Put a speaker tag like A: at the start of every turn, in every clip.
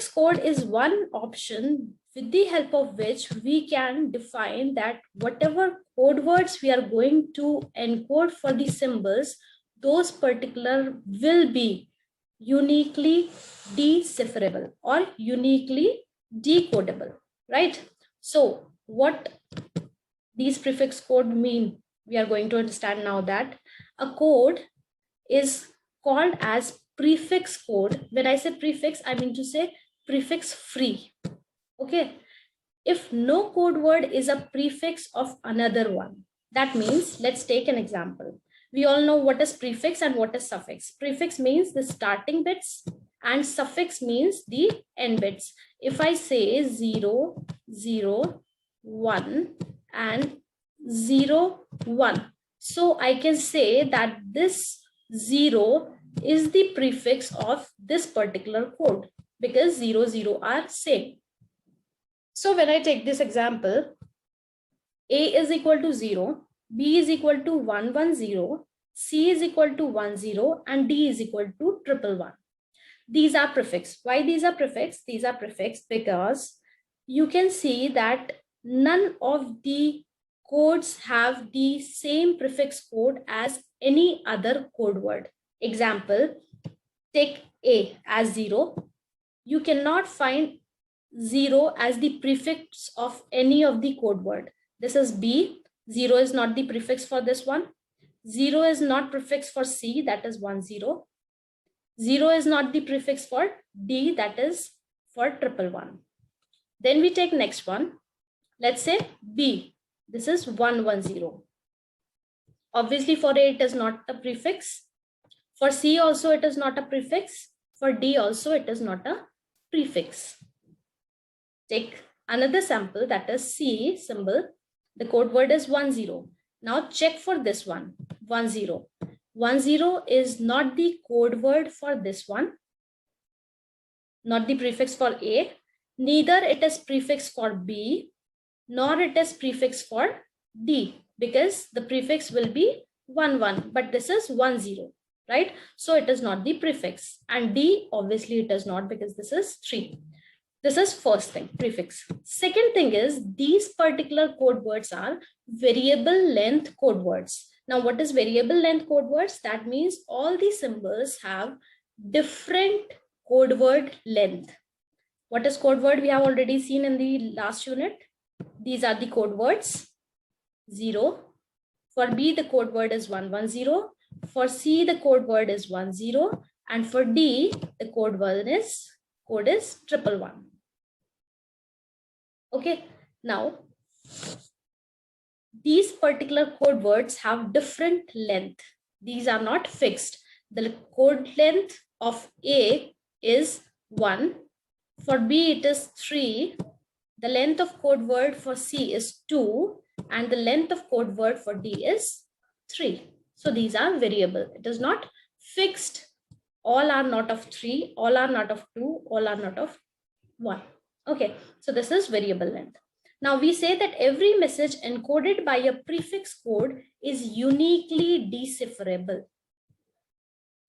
A: prefix code is one option with the help of which we can define that whatever code words we are going to encode for the symbols, those particular will be uniquely decipherable or uniquely decodable, right? So what these prefix code mean, we are going to understand now that a code is called as prefix code. When I say prefix, I mean to say prefix free. Okay. If no code word is a prefix of another one, that means, let's take an example. We all know what is prefix and what is suffix. Prefix means the starting bits and suffix means the end bits. If I say 0, 0, 1 and 0, 1, so I can say that this 0 is the prefix of this particular code because 0, 0 are same. So when I take this example, A is equal to 0, B is equal to 110, C is equal to 10, and D is equal to 111. These are prefix. Why these are prefix? These are prefix because you can see that none of the codes have the same prefix code as any other code word. Example, take A as 0. You cannot find 0 as the prefix of any of the code word. This is B. 0 is not the prefix for this one. 0 is not prefix for C, that is 10. 0 is not the prefix for D, that is for 111. Then we take next one. Let's say B. This is 110. Obviously for A it is not a prefix. For C also it is not a prefix. For D also it is not a prefix. Take another sample, that is C symbol. The code word is 10. Now check for this one, 10. 10 is not the code word for this one, not the prefix for A, neither it is prefix for B, nor it is prefix for D, because the prefix will be 11, but this is 10, right? So it is not the prefix, and D obviously it is not because this is 3. This is first thing, prefix. Second thing is these particular code words are variable length code words. Now what is variable length code words? That means all the symbols have different code word length. What is code word? We have already seen in the last unit. These are the code words. 0. For B the code word is 110. For C the code word is 10. And for D the code is 111. Okay, now these particular code words have different length. These are not fixed. The code length of A is 1. For B it is 3. The length of code word for C is 2. And the length of code word for D is 3. So these are variable. It is not fixed. All are not of 3. All are not of 2. All are not of 1. Okay, so this is variable length. Now we say that every message encoded by a prefix code is uniquely decipherable.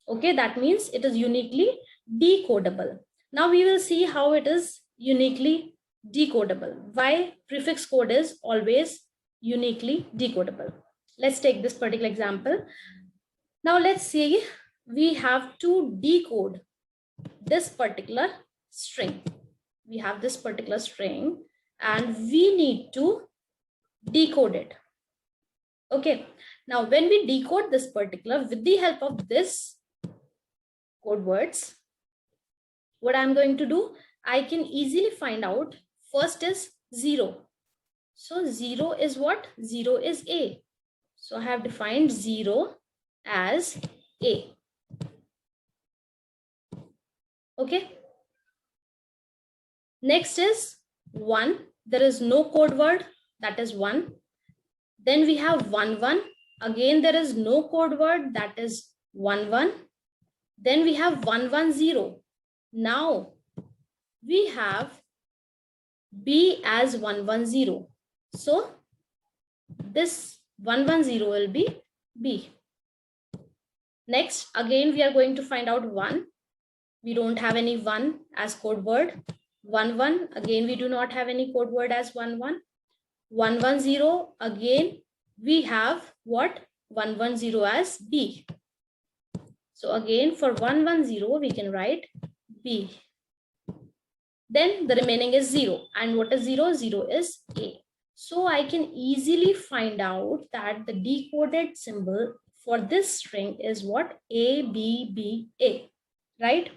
A: Okay, that means it is uniquely decodable. Now we will see how it is uniquely decodable. Why prefix code is always uniquely decodable. Let's take this particular example. Now let's see, we have to decode this particular string. We have this particular string and we need to decode it. Okay, now when we decode this particular with the help of this code words, what I'm going to do, I can easily find out. First is 0. So 0 is what? 0 is A. So I have defined 0 as A. Okay. Next is 1. There is no code word, that is 1. Then we have 11. Again, there is no code word, that is 11. Then we have 110. Now we have B as 110. So this 110 will be B. Next, again, we are going to find out 1. we don't have any 1 as code word. 1 1, again we do not have any code word as 1 1. 1 1 0, again we have what? 1 1 0 as B. So again for 1 1 0 we can write B. Then the remaining is 0. And what is 0? 0 is A. So I can easily find out that the decoded symbol for this string is what? A, B, B, A, right?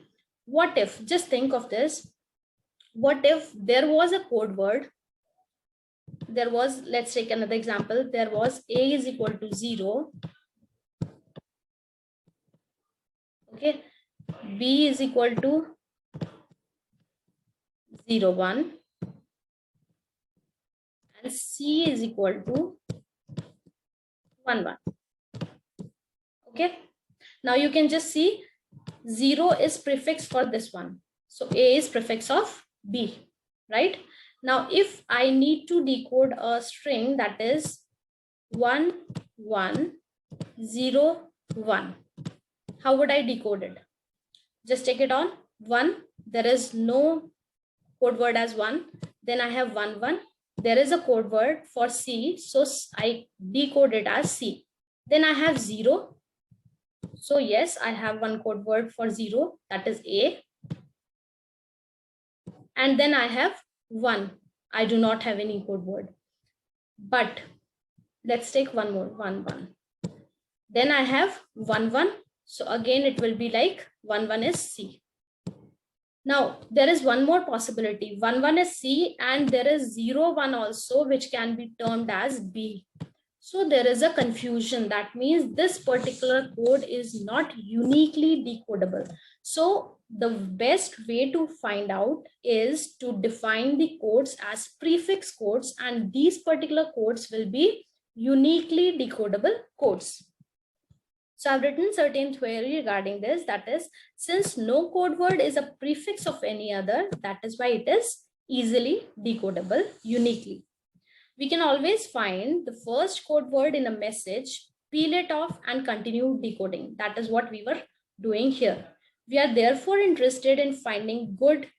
A: What if, just think of this, what if there was a code word, there was, let's take another example, there was A is equal to 0, okay, B is equal to 0, 1, and C is equal to 1, 1. Okay, now you can just see 0 is prefix for this one. So A is prefix of B, right? Now, if I need to decode a string that is 1, 1, 0, 1, how would I decode it? Just take it on 1. There is no code word as 1. Then I have 1, 1. There is a code word for C. So I decode it as C. Then I have 0. So yes, I have one code word for 0, that is A. And then I have 1. I do not have any code word. But let's take one more, 1, 1. Then I have 1, 1. So again, it will be like 1, 1 is C. Now, there is one more possibility. 1, 1 is C, and there is 0, 1 also, which can be termed as B. So there is a confusion. That means this particular code is not uniquely decodable. So the best way to find out is to define the codes as prefix codes, and these particular codes will be uniquely decodable codes. So I've written certain theory regarding this, that is, since no code word is a prefix of any other, that is why it is easily decodable uniquely. We can always find the first code word in a message, peel it off and continue decoding. That is what we were doing here. We are therefore interested in finding good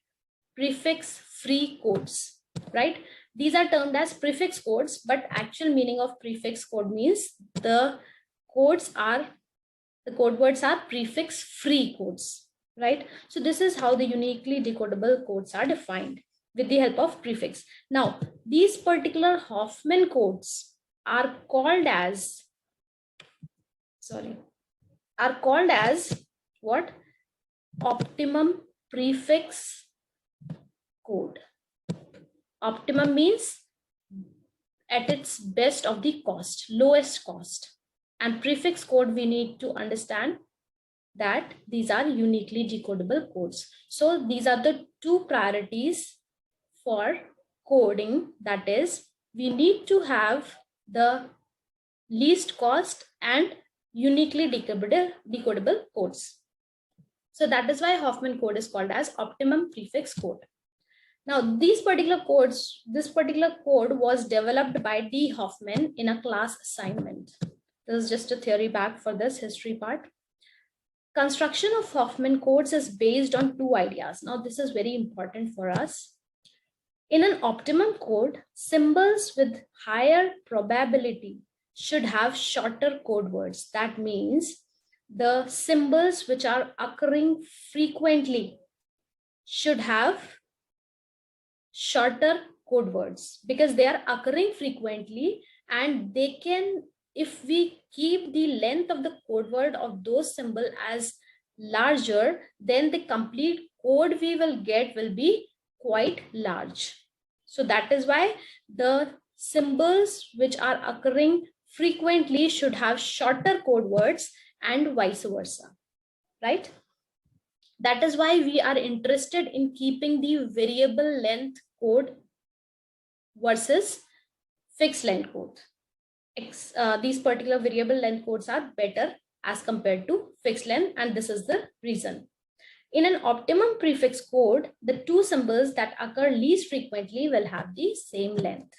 A: prefix-free codes, right? These are termed as prefix codes, but actual meaning of prefix code means the code words are prefix-free codes, right? So this is how the uniquely decodable codes are defined with the help of prefix. Now, these particular Hoffman codes are called as, what? Optimum prefix code. Optimum means at its best of the cost, lowest cost. And prefix code, we need to understand that these are uniquely decodable codes. So these are the two priorities for coding, that is, we need to have the least cost and uniquely decodable codes. So that is why Hoffman code is called as optimum prefix code. Now, this particular code was developed by D. Hoffman in a class assignment. This is just a theory back for this history part. Construction of Hoffman codes is based on two ideas. Now, this is very important for us. In an optimum code, symbols with higher probability should have shorter code words. That means the symbols which are occurring frequently should have shorter code words because they are occurring frequently, and they can, if we keep the length of the code word of those symbol as larger, then the complete code we will get will be quite large. So that is why the symbols which are occurring frequently should have shorter code words and vice versa, right? That is why we are interested in keeping the variable length code versus fixed length code. These particular variable length codes are better as compared to fixed length, and this is the reason. In an optimum prefix code, the two symbols that occur least frequently will have the same length.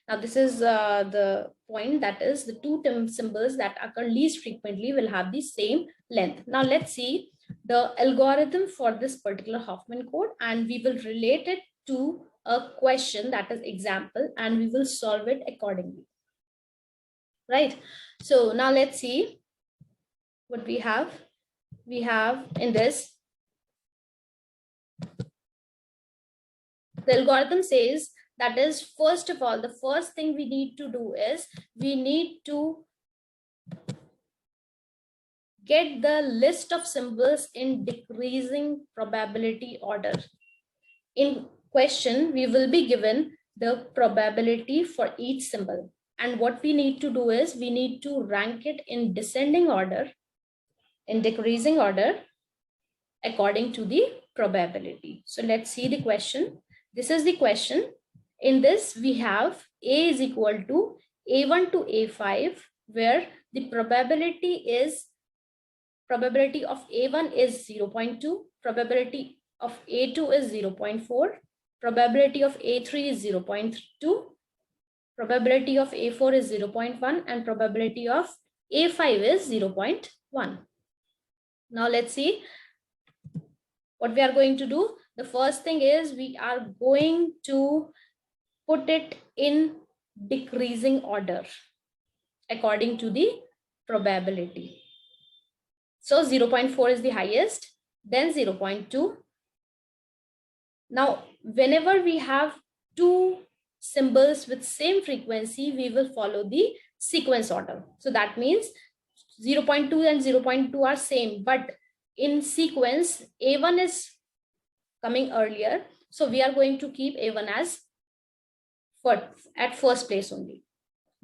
A: Now, this is the point, that is the two symbols that occur least frequently will have the same length. Now, let's see the algorithm for this particular Huffman code, and we will relate it to a question, that is example, and we will solve it accordingly. Right. So now let's see what we have. We have in this, the algorithm says that is, first of all, the first thing we need to do is we need to get the list of symbols in decreasing probability order. In question, we will be given the probability for each symbol. And what we need to do is we need to rank it in descending order, in decreasing order, according to the probability. So let's see the question. This is the question. In this, we have A is equal to A1 to A5, where the probability of A1 is 0.2, probability of A2 is 0.4, probability of A3 is 0.2, probability of A4 is 0.1, and probability of A5 is 0.1. Now let's see what we are going to do. The first thing is we are going to put it in decreasing order according to the probability. So 0.4 is the highest, then 0.2. Now, whenever we have two symbols with same frequency, we will follow the sequence order. So that means 0.2 and 0.2 are same, but in sequence, A1 is coming earlier. So we are going to keep A1 as at first place only.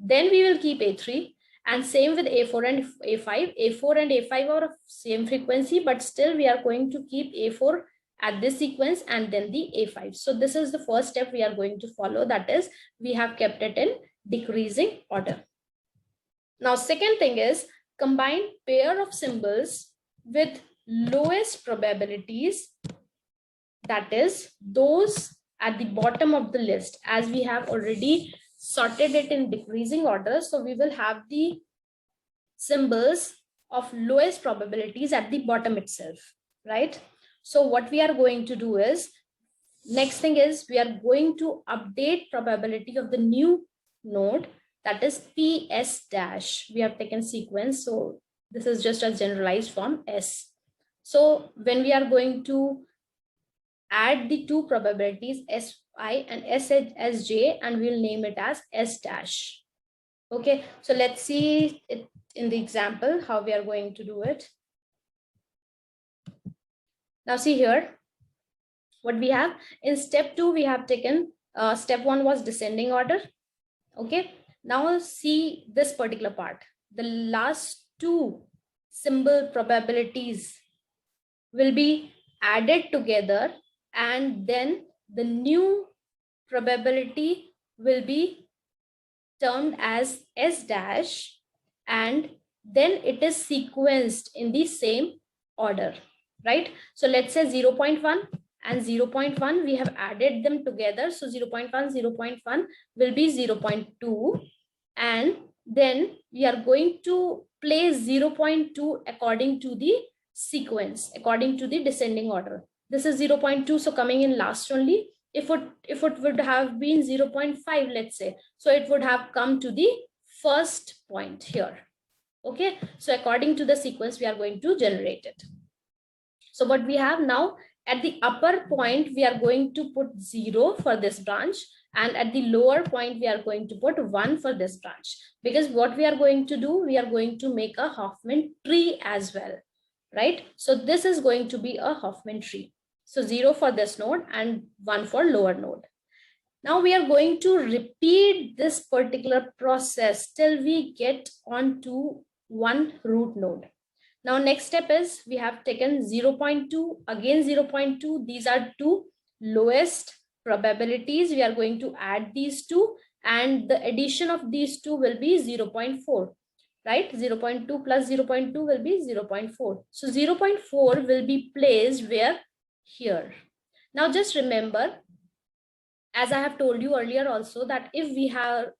A: Then we will keep A3, and same with A4 and A5. A4 and A5 are of same frequency, but still we are going to keep A4 at this sequence and then the A5. So this is the first step we are going to follow. That is, we have kept it in decreasing order. Now, second thing is combine pair of symbols with lowest probabilities, that is those at the bottom of the list, as we have already sorted it in decreasing order. So we will have the symbols of lowest probabilities at the bottom itself, right? So what we are going to do is, next thing is we are going to update probability of the new node, that is PS dash. We have taken sequence, so this is just a generalized form S. So when we are going to add the two probabilities Si and Sj, and we'll name it as S dash. Okay, so let's see it in the example how we are going to do it. Now see here what we have. In step 2 we have taken step 1 was descending order. Okay, now see this particular part. The last two symbol probabilities will be added together, and then the new probability will be termed as S dash, and then it is sequenced in the same order, right? So let's say 0.1 and 0.1, we have added them together. So 0.1 will be 0.2, and then we are going to place 0.2 according to the sequence, according to the descending order. This is 0.2, so coming in last only. If it would have been 0.5, let's say, so it would have come to the first point here. Okay, so according to the sequence we are going to generate it. So what we have now, at the upper point we are going to put 0 for this branch, and at the lower point we are going to put 1 for this branch, because what we are going to do, we are going to make a Huffman tree as well, right? So this is going to be a Huffman tree. So 0 for this node and 1 for lower node. Now we are going to repeat this particular process till we get onto one root node. Now next step is we have taken 0.2, again 0.2. These are two lowest probabilities. We are going to add these two, and the addition of these two will be 0.4. Right? 0.2 plus 0.2 will be 0.4. So 0.4 will be placed where? Here. Now just remember, as I have told you earlier also, that if we are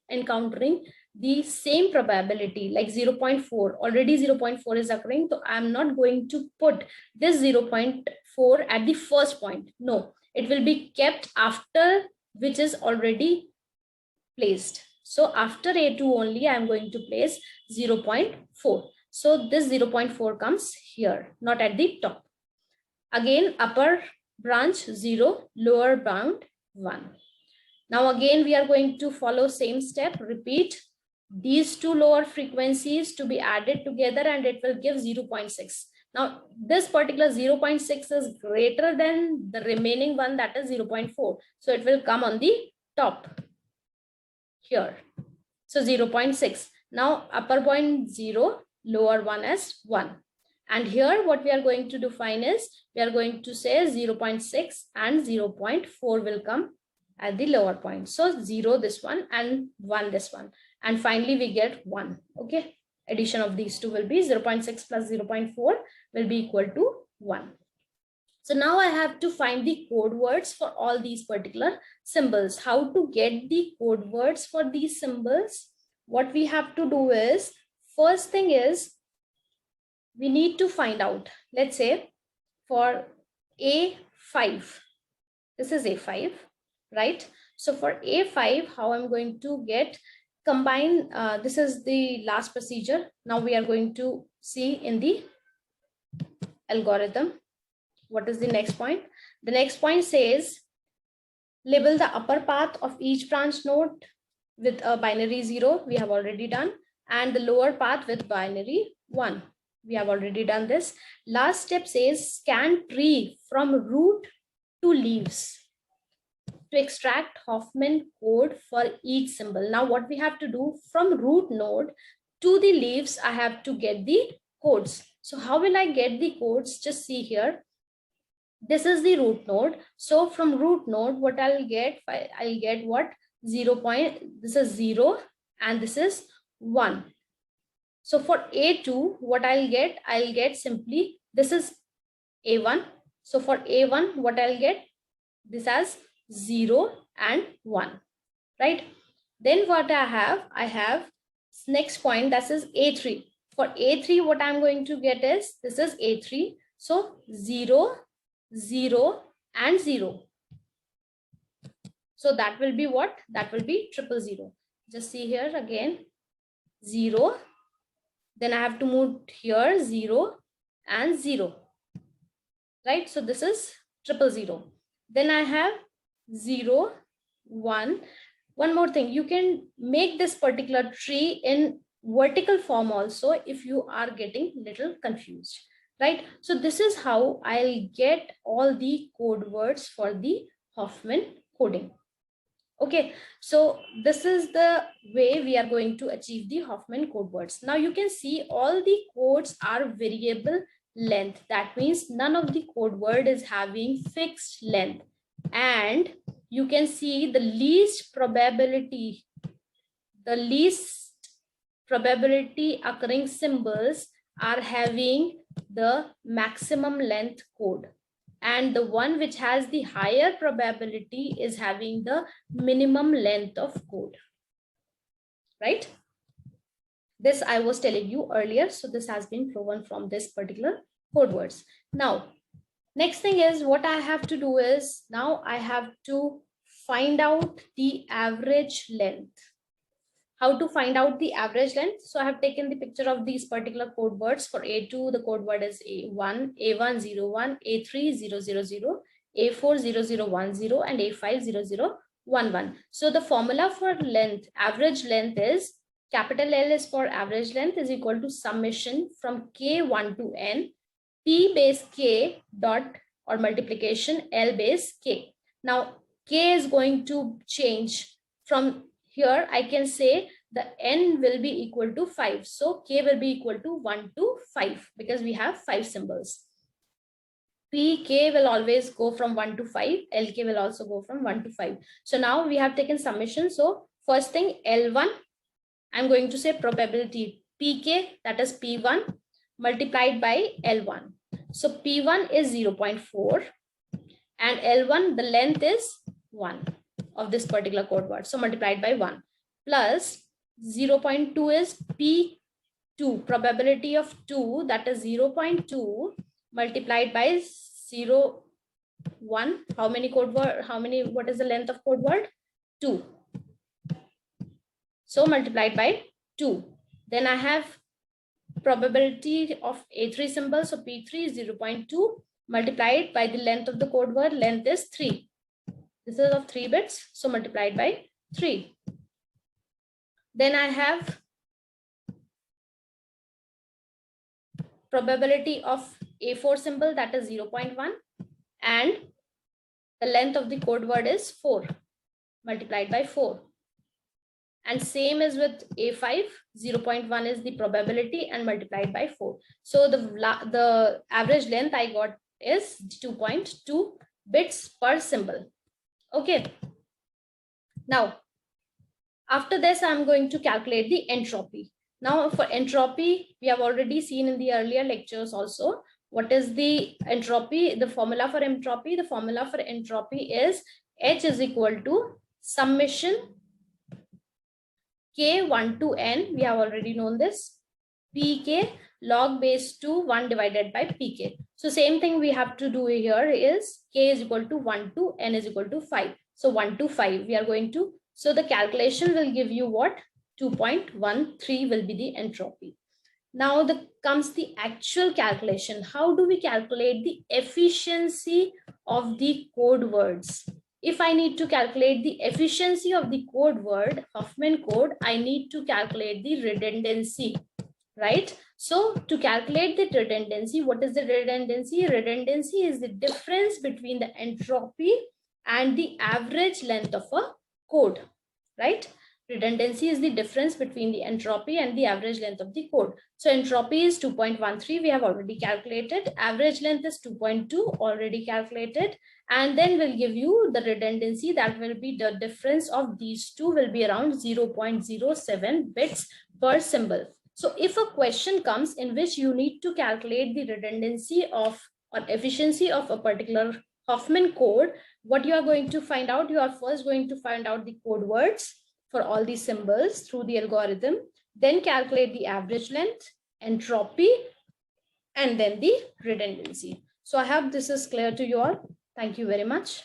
A: encountering the same probability like 0.4, already 0.4 is occurring, so I'm not going to put this 0.4 at the first point. No, it will be kept after which is already placed. So after A2 only I'm going to place 0.4. So this 0.4 comes here, not at the top. Again, upper branch 0, lower bound 1. Now again, we are going to follow same step, repeat these two lower frequencies to be added together and it will give 0.6. Now this particular 0.6 is greater than the remaining one, that is 0.4. So it will come on the top here. So 0.6. Now upper point 0, lower one as 1. And here what we are going to define is, we are going to say 0.6 and 0.4 will come at the lower point. So 0 this one and 1 this one. And finally we get 1. Okay. Addition of these two will be 0.6 plus 0.4 will be equal to 1. So now I have to find the code words for all these particular symbols. How to get the code words for these symbols? What we have to do is, first thing is, we need to find out, let's say for A5, this is A5, right? So for A5, how I'm going to get combine, this is the last procedure. Now we are going to see in the algorithm. What is the next point? The next point says, label the upper path of each branch node with a binary 0, we have already done, and the lower path with binary 1. We have already done this. Last step says scan tree from root to leaves to extract Hoffman code for each symbol. Now what we have to do, from root node to the leaves, I have to get the codes. So how will I get the codes? Just see here. This is the root node. So from root node, what I'll get what? 0 point, this is 0 and this is 1. So for A2, what I'll get simply, this is A1. So for A1, what I'll get? This as 0 and 1, right? Then what I have next point, that is A3. For A3, what I'm going to get is, this is A3. So 0, 0 and 0. So that will be what? That will be 000. Just see here again, 0. Then I have to move here 0 and 0, right? So this is 000. Then I have 0, 1. One more thing, you can make this particular tree in vertical form also if you are getting little confused, right? So this is how I'll get all the code words for the Hoffman coding. Okay, so this is the way we are going to achieve the Hoffman code words. Now you can see all the codes are variable length. That means none of the code word is having fixed length. And you can see the least probability occurring symbols are having the maximum length code. And the one which has the higher probability is having the minimum length of code, right? This I was telling you earlier. So this has been proven from this particular code words. Now, next thing is, what I have to do is, now I have to find out the average length. How to find out the average length? So I have taken the picture of these particular code words. For A2, the code word is A1, A101, A3000, A40010, and A50011. So the formula for length, average length, is capital L is for average length is equal to summation from K1 to N, P base K dot or multiplication L base K. Now K is going to change from here. I can say the N will be equal to 5. So K will be equal to 1 to 5 because we have 5 symbols. PK will always go from 1 to 5. LK will also go from 1 to 5. So now we have taken summation. So first thing, L1, I'm going to say probability PK, that is P1 multiplied by L1. So P1 is 0.4 and L1, the length is 1 of this particular code word. So multiplied by 1 plus 0.2 is P2, probability of 2, that is 0.2 multiplied by 0, 1. How many code word, what is the length of code word? 2. So multiplied by 2. Then I have probability of A3 symbol. So P3 is 0.2 multiplied by the length of the code word. Length is 3. This is of 3 bits. So multiplied by 3. Then I have probability of A4 symbol, that is 0.1, and the length of the code word is 4 multiplied by 4. And same is with A5, 0.1 is the probability and multiplied by 4. So the average length I got is 2.2 bits per symbol. Okay. Now, after this, I'm going to calculate the entropy. Now, for entropy, we have already seen in the earlier lectures also. What is the entropy? The formula for entropy? The formula for entropy is H is equal to summation K1 to N. We have already known this. Pk log base 2 1 divided by Pk. So same thing we have to do here is K is equal to 1 to N is equal to 5. So 1 to 5 we are going to. So the calculation will give you what? 2.13 will be the entropy. Now comes the actual calculation. How do we calculate the efficiency of the code words? If I need to calculate the efficiency of the code word, Huffman code, I need to calculate the redundancy, right? So to calculate the redundancy, what is the redundancy? Redundancy is the difference between the entropy and the average length of a code, right? Redundancy is the difference between the entropy and the average length of the code. So entropy is 2.13, we have already calculated. Average length is 2.2, already calculated. And then we'll give you the redundancy, that will be the difference of these two will be around 0.07 bits per symbol. So if a question comes in which you need to calculate the redundancy of or efficiency of a particular Huffman code, what you are going to find out, you are first going to find out the code words for all these symbols through the algorithm, then calculate the average length, entropy, and then the redundancy. So I hope this is clear to you all. Thank you very much.